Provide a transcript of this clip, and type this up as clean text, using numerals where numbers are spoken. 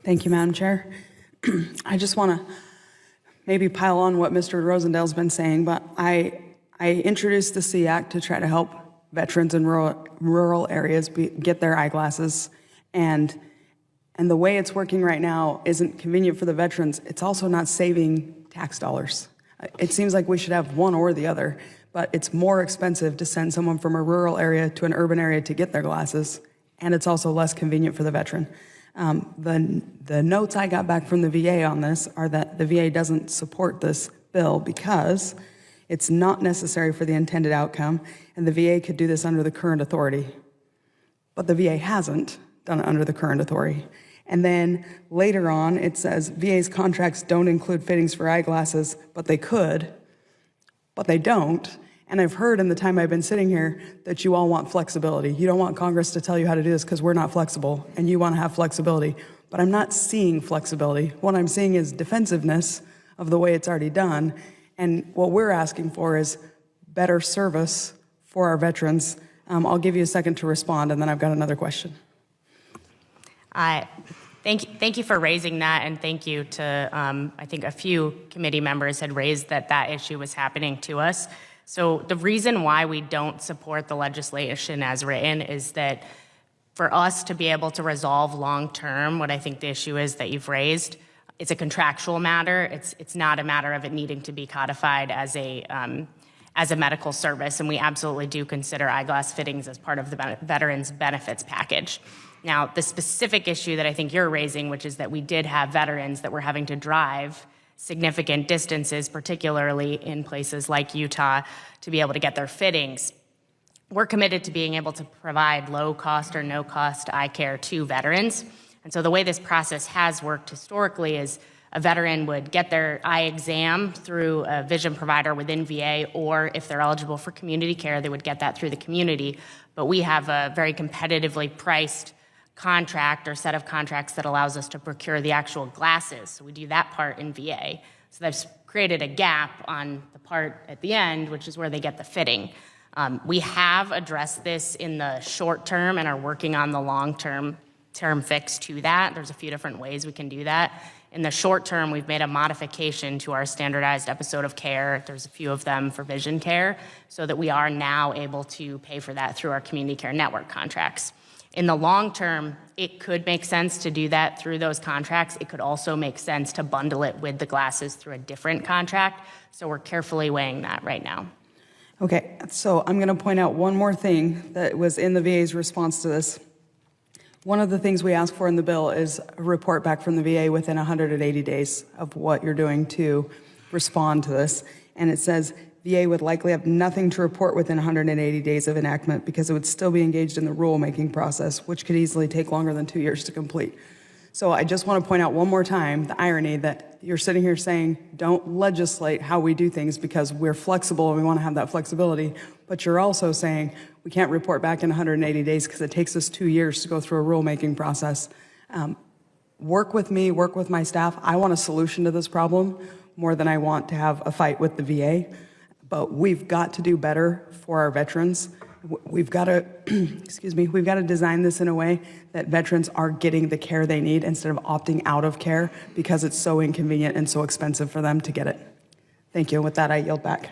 Thank you, Madam Chair. I just want to maybe pile on what Mr. Rosendale's been saying, but I introduced the C Act to try to help veterans in rural areas get their eyeglasses, and the way it's working right now isn't convenient for the veterans. It's also not saving tax dollars. It seems like we should have one or the other, but it's more expensive to send someone from a rural area to an urban area to get their glasses, and it's also less convenient for the veteran. The notes I got back from the VA on this are that the VA doesn't support this bill because it's not necessary for the intended outcome, and the VA could do this under the current authority. But the VA hasn't done it under the current authority. And then later on, it says VA's contracts don't include fittings for eyeglasses, but they could, but they don't. And I've heard in the time I've been sitting here that you all want flexibility. You don't want Congress to tell you how to do this because we're not flexible, and you want to have flexibility. But I'm not seeing flexibility. What I'm seeing is defensiveness of the way it's already done. And what we're asking for is better service for our veterans. I'll give you a second to respond, and then I've got another question. Thank you for raising that, and thank you to, I think a few committee members had raised that issue was happening to us. So the reason why we don't support the legislation as written is that for us to be able to resolve long-term what I think the issue is that you've raised, it's a contractual matter. It's not a matter of it needing to be codified as a medical service, and we absolutely do consider eyeglass fittings as part of the veterans benefits package. Now, the specific issue that I think you're raising, which is that we did have veterans that were having to drive significant distances, particularly in places like Utah, to be able to get their fittings. We're committed to being able to provide low-cost or no-cost eye care to veterans. And so the way this process has worked historically is a veteran would get their eye exam through a vision provider within VA, or if they're eligible for community care, they would get that through the community. But we have a very competitively priced contract or set of contracts that allows us to procure the actual glasses. So we do that part in VA. So that's created a gap on the part at the end, which is where they get the fitting. We have addressed this in the short term and are working on the long-term fix to that. There's a few different ways we can do that. In the short term, we've made a modification to our standardized episode of care. There's a few of them for vision care, so that we are now able to pay for that through our community care network contracts. In the long term, it could make sense to do that through those contracts. It could also make sense to bundle it with the glasses through a different contract. So we're carefully weighing that right now. Okay, so I'm going to point out one more thing that was in the VA's response to this. One of the things we ask for in the bill is a report back from the VA within 180 days of what you're doing to respond to this. And it says VA would likely have nothing to report within 180 days of enactment because it would still be engaged in the rulemaking process, which could easily take longer than 2 years to complete. So I just want to point out one more time the irony that you're sitting here saying, don't legislate how we do things because we're flexible and we want to have that flexibility, but you're also saying we can't report back in 180 days because it takes us 2 years to go through a rulemaking process. Work with me, work with my staff. I want a solution to this problem more than I want to have a fight with the VA. But we've got to do better for our veterans. We've got to, we've got to design this in a way that veterans are getting the care they need instead of opting out of care because it's so inconvenient and so expensive for them to get it. Thank you. With that, I yield back.